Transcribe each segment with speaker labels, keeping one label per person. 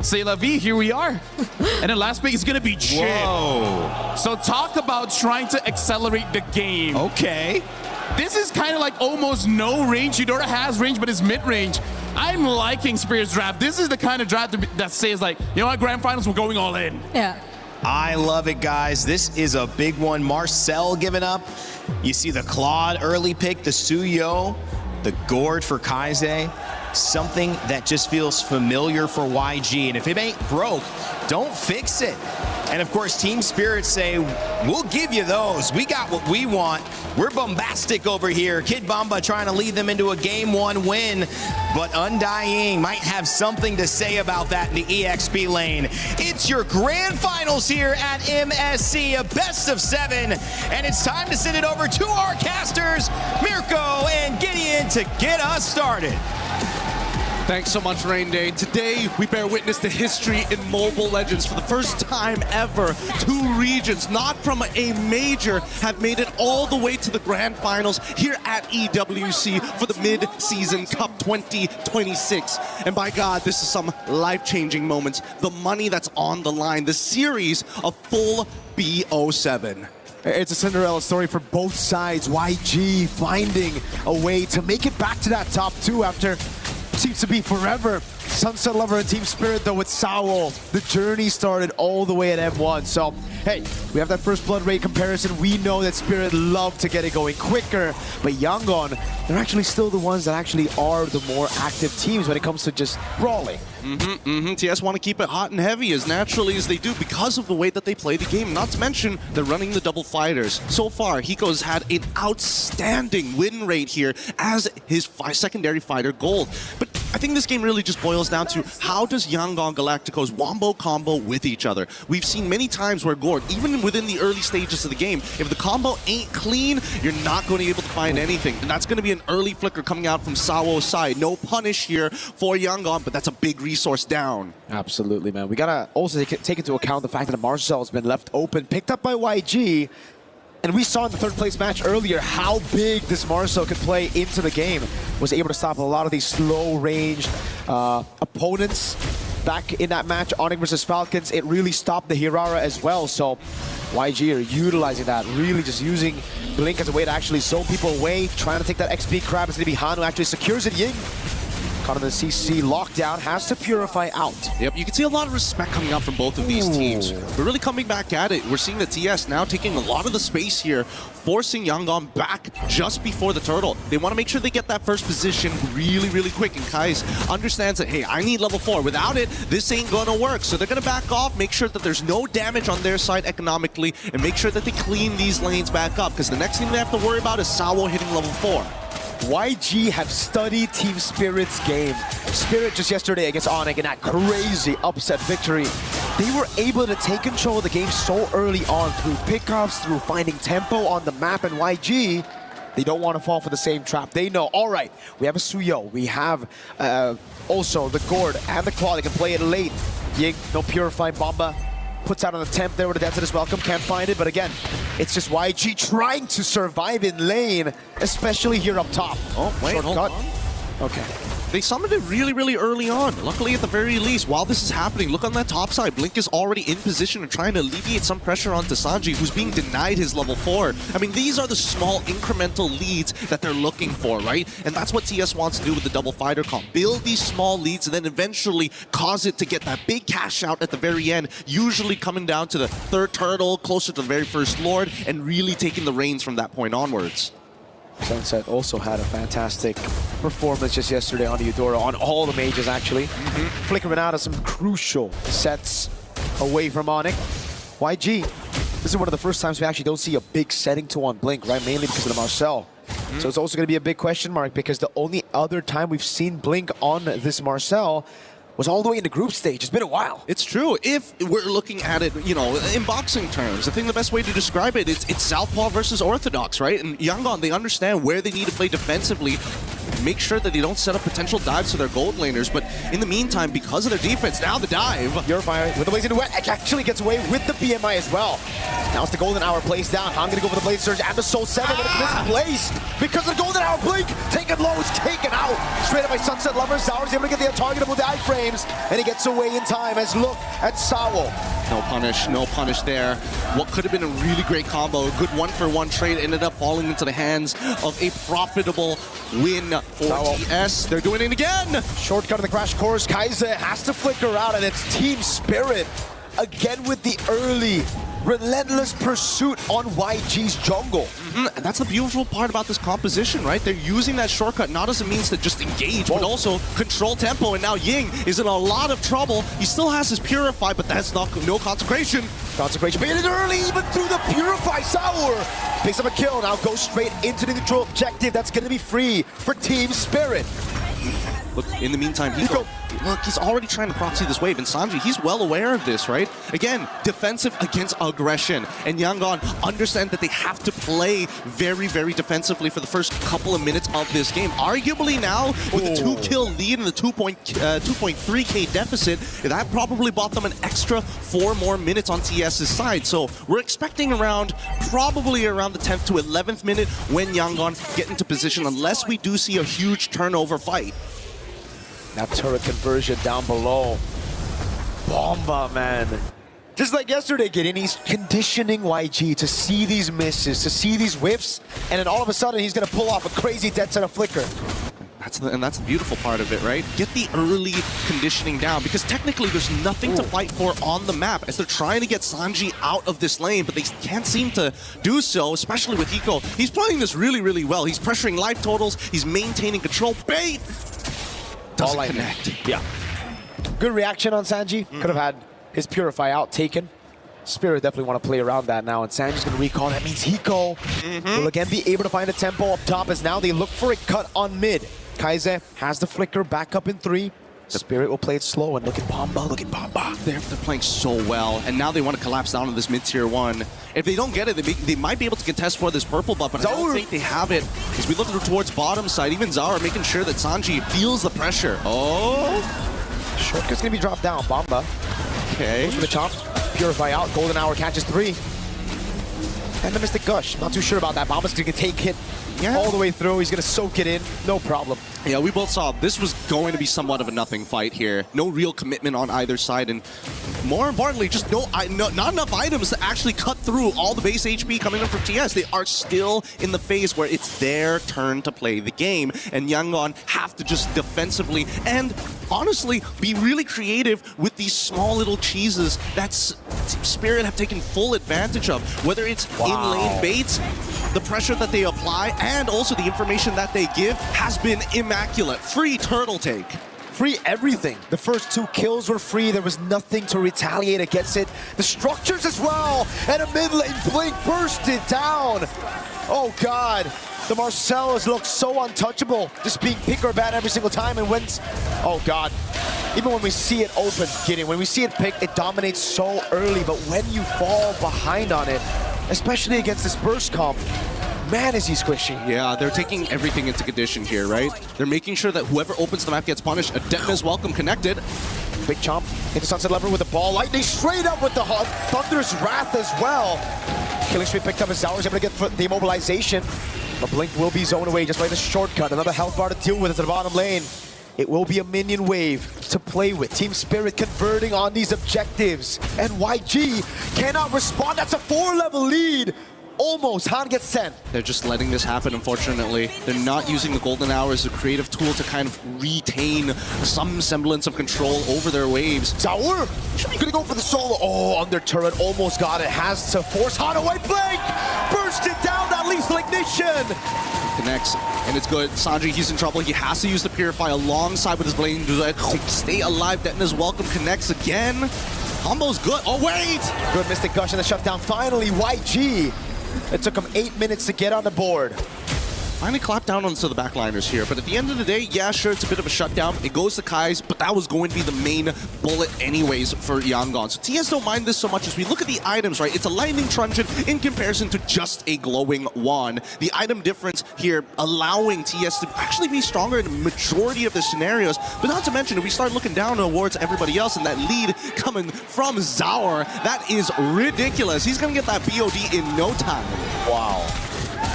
Speaker 1: C'est la vie, here we are. And then last pick is gonna be Jin.
Speaker 2: Whoa.
Speaker 1: So talk about trying to accelerate the game.
Speaker 2: Okay.
Speaker 1: This is kind of like almost no range. Eudora has range, but it's mid-range. I'm liking Spirit's draft. This is the kind of draft that says like, you know what, Grand Finals, we're going all in.
Speaker 3: Yeah.
Speaker 2: I love it, guys. This is a big one. Marcel giving up. You see the Claude early pick, the Suyo, the Gourd for Kaise. Something that just feels familiar for YG. And if it ain't broke, don't fix it. And of course, Team Spirit say, we'll give you those. We got what we want. We're bombastic over here. Kid Bamba trying to lead them into a Game 1 win. But Undying might have something to say about that in the EXP lane. It's your grand finals here at MSC, a best of 7. And it's time to send it over to our casters, Mirko and Gideon, to get us started.
Speaker 4: Thanks so much, Rain Day. Today, we bear witness to history in Mobile Legends. For the first time ever, 2 regions, not from a major, have made it all the way to the grand finals here at EWC for the Mid-Season Cup 2026. And by God, this is some life-changing moments. The money that's on the line, the series of full BO7.
Speaker 5: It's a Cinderella story for both sides. YG finding a way to make it back to that top 2 after seems to be forever. Sunset Lover and Team Spirit, though, with Sao, the journey started all the way at M1. So, hey, we have that first blood rate comparison. We know that Spirit love to get it going quicker, but Yangon, they're actually still the ones that actually are the more active teams when it comes to just brawling.
Speaker 4: TS want to keep it hot and heavy as naturally as they do because of the way that they play the game. Not to mention, they're running the double fighters. So far, Hiko's had an outstanding win rate here as his secondary fighter Gold. But I think this game really just boils down to how does Yangon Galacticos wombo combo with each other. We've seen many times where Gourd, even within the early stages of the game, if the combo ain't clean, you're not going to be able to find anything. And that's going to be an early flicker coming out from Sawo's side. No punish here for Yangon, but that's a big resource down.
Speaker 5: Absolutely, man. We gotta also take into account the fact that Marcel has been left open, picked up by YG. And we saw in the 3rd place match earlier how big this Marcel could play into the game. Was able to stop a lot of these slow-ranged opponents. Back in that match, Onyx versus Falcons, it really stopped the Hirara as well. So YG are utilizing that, really just using Blink as a way to actually zone people away, trying to take that XP crab. It's going to be Han who actually secures it. Ying, caught in the CC lockdown, has to purify out.
Speaker 4: Yep, you can see a lot of respect coming out from both of these teams. We're really coming back at it. We're seeing the TS now taking a lot of the space here, forcing Yangon back just before the turtle. They want to make sure they get that first position really, really quick. And Kais understands that, hey, I need level 4. Without it, this ain't going to work. So they're going to back off, make sure that there's no damage on their side economically, and make sure that they clean these lanes back up. Because the next thing they have to worry about is Sawo hitting level 4.
Speaker 5: YG have studied Team Spirit's game. Spirit just yesterday against Onyx in that crazy upset victory. They were able to take control of the game so early on through pickoffs, through finding tempo on the map, and YG, they don't want to fall for the same trap. They know, all right, we have a Suyo, we have also the Gourd and the Claw. They can play it late. Ying, no Purifying Bomba. Puts out an attempt there with a Death to this Welcome, can't find it, but again, it's just YG trying to survive in lane, especially here up top.
Speaker 4: Oh, wait,
Speaker 5: shortcut.
Speaker 4: Hold on. Okay. They summoned it really, really early on. Luckily, at the very least, while this is happening, look on that top side. Blink is already in position and trying to alleviate some pressure onto Sanji, who's being denied his level 4. I mean, these are the small incremental leads that they're looking for, right? And that's what TS wants to do with the double fighter comp. Build these small leads and then eventually cause it to get that big cash out at the very end, usually coming down to the 3rd turtle, closer to the very first Lord, and really taking the reins from that point onwards.
Speaker 5: Sunset also had a fantastic performance just yesterday on the Eudora, on all the mages actually. Flickering out of some crucial sets away from Onyx. YG, this is one of the first times we actually don't see a big setting to on Blink, right? Mainly because of the Marcel. So it's also going to be a big question mark because the only other time we've seen Blink on this Marcel was all the way in the group stage. It's been a while.
Speaker 4: It's true. If we're looking at it, you know, in boxing terms, I think the best way to describe it, it's Southpaw versus Orthodox, right? And Yangon, they understand where they need to play defensively, make sure that they don't set up potential dives to their gold laners. But in the meantime, because of their defense, now the dive.
Speaker 5: Purifier with the Blaze into Wet actually gets away with the BMI as well. Now it's the Golden Hour plays down. I'm going to go for the Blade Surge and the Soul 7, but it's misplaced because of the Golden Hour Blink. Taken low, is taken out. Straight up by Sunset Lover. Sour's able to get the targetable dive frame. flames, and he gets away in time. As look at Sawo.
Speaker 4: No punish there. What could have been a really great combo, a good one-for-one trade, ended up falling into the hands of a profitable win for
Speaker 5: Sawo.
Speaker 4: TS. They're doing it again!
Speaker 5: Shortcut of the crash course. Kaiser has to flicker out, and it's Team Spirit again with the early, relentless pursuit on YG's jungle.
Speaker 4: And that's the beautiful part about this composition, right? They're using that shortcut not as a means to just engage, but also control tempo. And now Ying is in a lot of trouble. He still has his Purify, but that's no consecration.
Speaker 5: Consecration made it early, even through the Purify. Sour picks up a kill, now goes straight into the neutral objective. That's going to be free for Team Spirit.
Speaker 4: Look, in the meantime, look, he's already trying to proxy this wave, and Sanji, he's well aware of this, right? Again, defensive against aggression, and Yangon understand that they have to play very, very defensively for the first couple of minutes of this game. Arguably now, with the 2-kill lead and the 2.3k deficit, that probably bought them an extra 4 more minutes on TS's side. So we're expecting probably around the 10th to 11th minute when Yangon get into position, unless we do see a huge turnover fight.
Speaker 5: That turret conversion down below. Bomba, man. Just like yesterday, Gideon, he's conditioning YG to see these misses, to see these whiffs, and then all of a sudden he's going to pull off a crazy dead center flicker.
Speaker 4: That's the beautiful part of it, right? Get the early conditioning down, because technically there's nothing to fight for on the map as they're trying to get Sanji out of this lane, but they can't seem to do so, especially with Hiko. He's playing this really, really well. He's pressuring life totals, he's maintaining control. Bait! Doesn't connect.
Speaker 5: Yeah. Good reaction on Sanji. Could have had his Purify out taken. Spirit definitely want to play around that now, and Sanji's going to recall. That means Hiko will again be able to find a tempo up top, as now they look for a cut on mid. Kaiser has the flicker back up in 3. Spirit will play it slow, and look at Bomba, look at Bomba.
Speaker 4: They're playing so well, and now they want to collapse down on this mid-tier 1. If they don't get it, they might be able to contest for this purple buff, but I don't think they have it. As we look towards bottom side, even Zaur making sure that Sanji feels the pressure. Oh!
Speaker 5: Shortcut's going to be dropped down. Bomba.
Speaker 4: Okay.
Speaker 5: Goes for the chomp. Purify out. Golden Hour catches 3. And the Mystic Gush. Not too sure about that. Bomba's going to take it all the way through. He's going to soak it in. No problem.
Speaker 4: Yeah, we both saw this was going to be somewhat of a nothing fight here. No real commitment on either side, and more importantly, just not enough items to actually cut through all the base HP coming in from TS. They are still in the phase where it's their turn to play the game, and Yangon have to just defensively and honestly be really creative with these small little cheeses that Spirit have taken full advantage of, whether it's in-lane baits, the pressure that they apply, and also the information that they give has been immaculate. Free turtle take.
Speaker 5: Free everything. The first 2 kills were free. There was nothing to retaliate against it. The structures as well. And a mid lane blink bursted down. Oh, God. The Marcellus looks so untouchable. Just being pick or ban every single time. And wins. Oh, God. Even when we see it open, Gideon, when we see it picked, it dominates so early. But when you fall behind on it, especially against this burst comp, man, is he squishy.
Speaker 4: Yeah, they're taking everything into condition here, right? They're making sure that whoever opens the map gets punished. Adept is welcome connected.
Speaker 5: Big chomp into Sunset Lever with the ball. Lightning straight up with the Thunder's Wrath as well. Killing Street picked up as Zaur's able to get the immobilization. The blink will be zoned away just by the shortcut. Another health bar to deal with at the bottom lane. It will be a minion wave to play with. Team Spirit converting on these objectives. And YG cannot respond. That's a 4-level lead. Almost. Han gets sent.
Speaker 4: They're just letting this happen, unfortunately. They're not using the Golden Hour as a creative tool to kind of retain some semblance of control over their waves.
Speaker 5: Zaur should be gonna go for the solo. Oh, under turret, almost got it. Has to force Han away. Blink! Burst it down, that lethal ignition!
Speaker 4: Connects, and it's good. Sanji, he's in trouble. He has to use the Purify alongside with his Blade to stay alive. Detna's welcome connects again. Combo's good. Oh, wait!
Speaker 5: Good Mystic Gush and the shutdown. Finally, YG. It took him 8 minutes to get on the board.
Speaker 4: Finally clapped down onto the backliners here, but at the end of the day, yeah, sure, it's a bit of a shutdown. It goes to Kai's, but that was going to be the main bullet anyways for Yangon. So TS don't mind this so much as we look at the items, right? It's a lightning truncheon in comparison to just a glowing wand. The item difference here allowing TS to actually be stronger in the majority of the scenarios, but not to mention, if we start looking down towards everybody else and that lead coming from Zaur, that is ridiculous. He's gonna get that BOD in no time.
Speaker 5: Wow.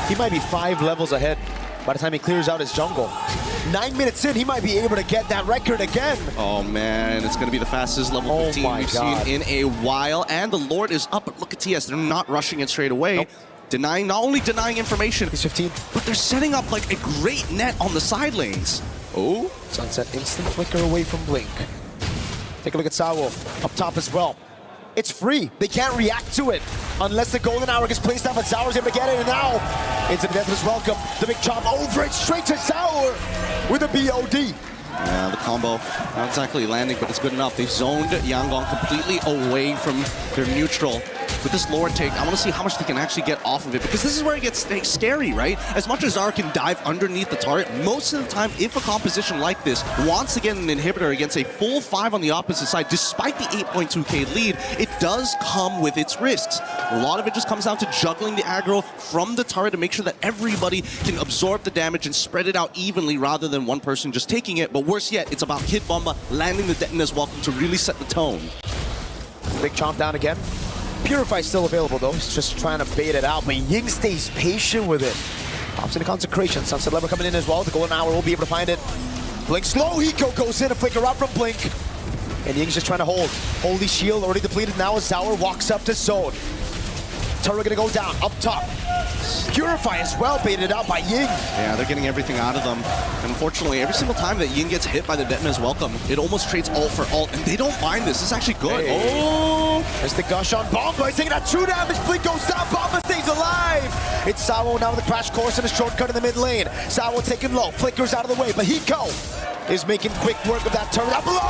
Speaker 5: He might be 5 levels ahead by the time he clears out his jungle. 9 minutes in, he might be able to get that record again.
Speaker 4: Oh man, it's going to be the fastest level 15
Speaker 5: my
Speaker 4: we've
Speaker 5: God.
Speaker 4: seen in a while. And the Lord is up, but look at TS. They're not rushing it straight away.
Speaker 5: Nope.
Speaker 4: Denying, not only denying information,
Speaker 5: He's 15.
Speaker 4: but they're setting up like a great net on the side lanes. Oh,
Speaker 5: Sunset instant flicker away from Blink. Take a look at Sawo up top as well. It's free. They can't react to it unless the golden hour gets placed down, but Sour's able to get it, and now into the Deathless Welcome. The big chop over it, straight to Sour with a BOD.
Speaker 4: yeah, the combo not exactly landing, but it's good enough. They've zoned Yangon completely away from their neutral. With this Lord take, I want to see how much they can actually get off of it, because this is where it gets scary, right? As much as Zara can dive underneath the turret, most of the time, if a composition like this wants to get an inhibitor against a full 5 on the opposite side, despite the 8.2k lead, it does come with its risks. A lot of it just comes down to juggling the aggro from the turret to make sure that everybody can absorb the damage and spread it out evenly rather than one person just taking it. But worse yet, it's about Kid Bomba landing the Detonator's Welcome to really set the tone.
Speaker 5: Big chomp down again. Purify's still available though. He's just trying to bait it out, but Ying stays patient with it. Pops into Consecration. Sunset Lever coming in as well. The golden hour will be able to find it. Blink slow. Hiko goes in. A flicker out from Blink. And Ying's just trying to hold. Holy shield already depleted now as Sour walks up to zone. Turret gonna go down. Up top. Purify as well, baited out by Ying.
Speaker 4: Yeah, they're getting everything out of them. And unfortunately, every single time that Ying gets hit by the Detonator's Welcome, it almost trades ult for ult, and they don't mind this. It's actually good.
Speaker 5: Hey.
Speaker 4: Oh!
Speaker 5: There's the gush on Bomba. He's taking that 2 damage. Blink goes down. Bomba stays alive. It's Sawo now with the crash course and a shortcut in the mid lane. Sawo taking low. Flickers out of the way, but Hiko is making quick work of that turret. That blows.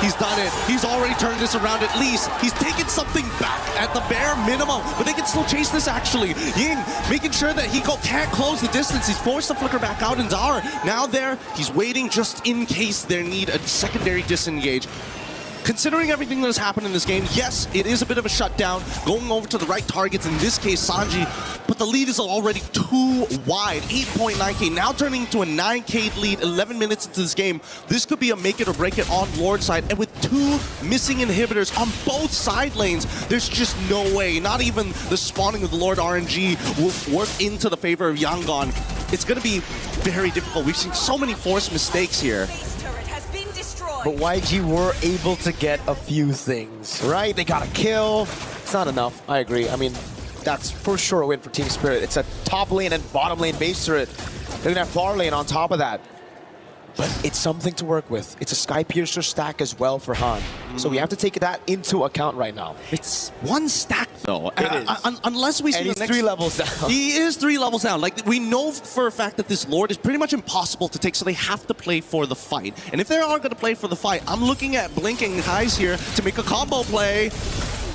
Speaker 4: He's done it. He's already turned this around at least. He's taken something back at the bare minimum, but they can still chase this actually. Ying making sure that Hiko can't close the distance. He's forced to flicker back out, and Dar now there. He's waiting just in case they need a secondary disengage. Considering everything that has happened in this game, yes, it is a bit of a shutdown, going over to the right targets, in this case, Sanji, but the lead is already too wide. 8.9k, now turning into a 9k lead, 11 minutes into this game. This could be a make it or break it on Lord side, and with 2 missing inhibitors on both side lanes, there's just no way, not even the spawning of the Lord RNG will work into the favor of Yangon. It's going to be very difficult. We've seen so many forced mistakes here.
Speaker 5: But YG were able to get a few things, right? They got a kill. It's not enough. I agree. I mean, that's for sure a win for Team Spirit. It's a top lane and bottom lane base turret. They're going to have far lane on top of that. But it's something to work with. It's a Sky Piercer stack as well for Han. So we have to take that into account right now.
Speaker 4: It's 1 stack though.
Speaker 5: It is.
Speaker 4: Unless we see
Speaker 5: And
Speaker 4: the
Speaker 5: he's
Speaker 4: next
Speaker 5: 3 levels down.
Speaker 4: He is 3 levels down. Like, we know for a fact that this Lord is pretty much impossible to take, so they have to play for the fight. And if they are going to play for the fight, I'm looking at Blink and Kai's here to make a combo play.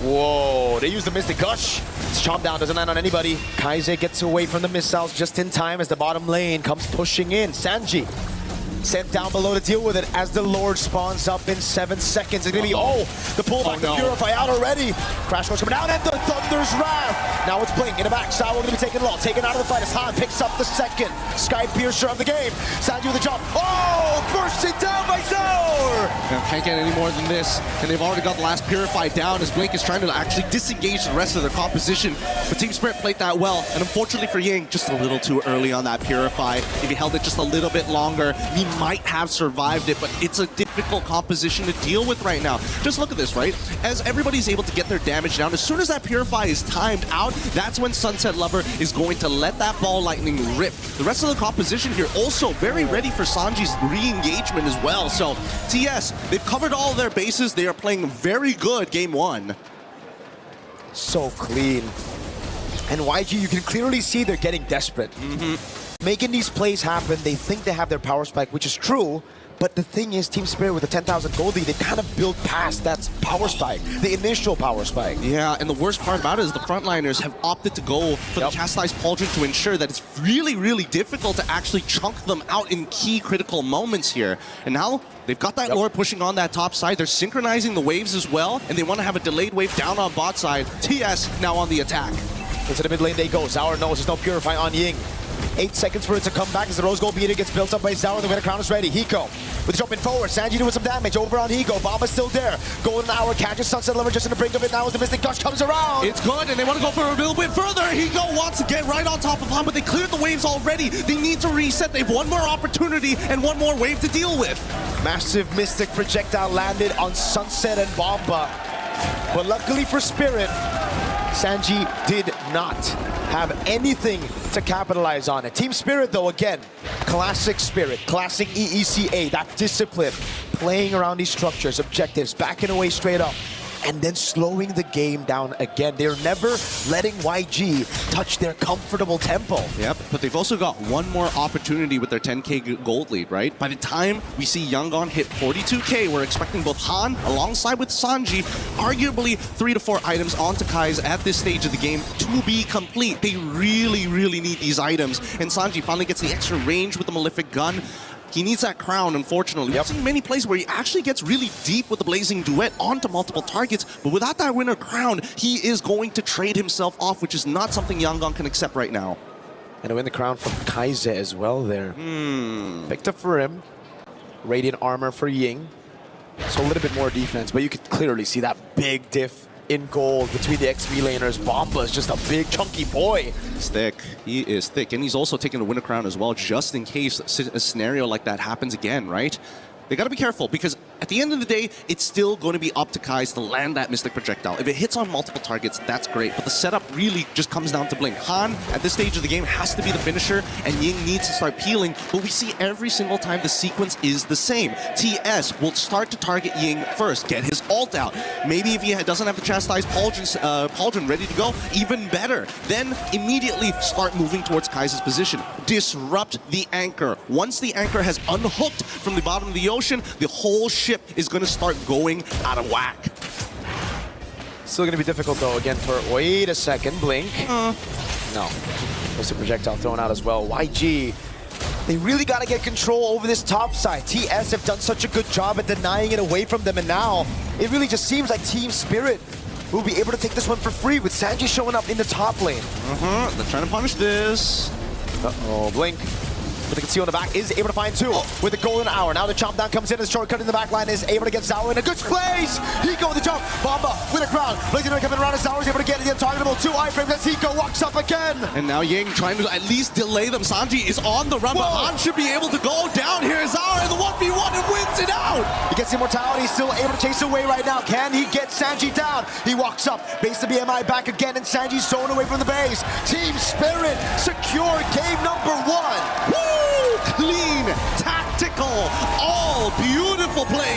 Speaker 5: Whoa, they use the Mystic Gush. It's chomp down, doesn't land on anybody. Kaise gets away from the missiles just in time as the bottom lane comes pushing in. Sanji sent down below to deal with it as the Lord spawns up in 7 seconds. It's gonna be, the pullback to Purify out already. Crash course coming down and the Thunder's Wrath. Now it's Blink in the back. Sawo gonna be taken low, taken out of the fight as Han picks up the second Sky Piercer of the game. Sanji with the jump. Oh, bursting down by Zor.
Speaker 4: Can't get any more than this, and they've already got the last Purify down as Blink is trying to actually disengage the rest of their composition. But Team Spirit played that well, and unfortunately for Ying, just a little too early on that Purify. If he held it just a little bit longer, he might have survived it, but it's a difficult composition to deal with right now. Just look at this, right? As everybody's able to get their damage down, as soon as that Purify is timed out, that's when Sunset Lover is going to let that ball lightning rip. The rest of the composition here also very ready for Sanji's re-engagement as well. So TS, they've covered all their bases. They are playing very good game 1.
Speaker 5: So clean. And YG, you can clearly see they're getting desperate. Making these plays happen, they think they have their power spike, which is true, but the thing is, Team Spirit with the 10,000 gold lead, they kind of built past that power spike, the initial power spike.
Speaker 4: Yeah, and the worst part about it is the frontliners have opted to go for the Chastised Pauldron to ensure that it's really, really difficult to actually chunk them out in key critical moments here. And now they've got that Lord pushing on that top side. They're synchronizing the waves as well, and they want to have a delayed wave down on bot side. TS now on the attack.
Speaker 5: Into the mid lane they go. Sour knows there's no Purify on Ying. 8 seconds for it to come back as the Rose Gold Beater gets built up by Zauer. The winner crown is ready. Hiko with the jumping forward. Sanji doing some damage over on Hiko. Bomba's still there. Golden Hour catches Sunset Lover just in the brink of it now as the Mystic Gush comes around.
Speaker 4: It's good, and they want to go for a little bit further. Hiko wants to get right on top of Han, but they cleared the waves already. They need to reset. They have one more opportunity and one more wave to deal with.
Speaker 5: Massive Mystic projectile landed on Sunset and Bomba. But luckily for Spirit, Sanji did not have anything to capitalize on it. Team Spirit, though, again, classic Spirit, classic EECA, that discipline, playing around these structures, objectives, backing away straight up, and then slowing the game down again. They're never letting YG touch their comfortable tempo.
Speaker 4: Yep, but they've also got one more opportunity with their 10k gold lead, right? By the time we see Yangon hit 42k, we're expecting both Han alongside with Sanji, arguably 3 to 4 items onto Kai's at this stage of the game to be complete. They really, really need these items. And Sanji finally gets the extra range with the Malefic gun. He needs that crown, unfortunately. We've seen many plays where he actually gets really deep with the Blazing Duet onto multiple targets, but without that winner crown, he is going to trade himself off, which is not something Yangon can accept right now.
Speaker 5: And to win the crown from Kaize as well there. Picked up for him. Radiant armor for Ying. So a little bit more defense, but you could clearly see that big diff in gold between the XP laners. Bomba is just a big chunky boy.
Speaker 4: He's thick. He is thick. And he's also taking the winner crown as well, just in case a scenario like that happens again, right? They got to be careful, because at the end of the day, it's still going to be up to Kai's to land that Mystic Projectile. If it hits on multiple targets, that's great, but the setup really just comes down to Blink. Han, at this stage of the game, has to be the finisher, and Ying needs to start peeling, but we see every single time the sequence is the same. TS will start to target Ying first, get his ult out. Maybe if he doesn't have the Chastised Pauldron ready to go, even better. Then immediately start moving towards Kai's position. Disrupt the anchor. Once the anchor has unhooked from the bottom of the ocean, the whole ship is going to start going out of whack.
Speaker 5: Still going to be difficult, though, again, for... Wait a second, Blink. No. There's a projectile thrown out as well. YG, they really got to get control over this top side. TS have done such a good job at denying it away from them, and now it really just seems like Team Spirit will be able to take this one for free with Sanji showing up in the top lane.
Speaker 4: They're trying to punish this.
Speaker 5: Uh-oh, Blink. With the conceal in the back, is able to find two with the golden hour. Now the chomp down comes in, the shortcut in the back line is able to get Zauer in a good place. Hiko with the jump, Bomba with a crown. Blazing coming around, and Zauer is able to get the untargetable 2 iframes as Hiko walks up again.
Speaker 4: And now Ying trying to at least delay them. Sanji is on the run, but Han should be able to go down here. Zauer in the 1v1 and wins it out.
Speaker 5: He gets immortality, still able to chase away right now. Can he get Sanji down? He walks up, base the BMI back again, and Sanji's thrown away from the base. Team Spirit secure game number 1.
Speaker 4: Woo! Clean, tactical, all beautiful plays.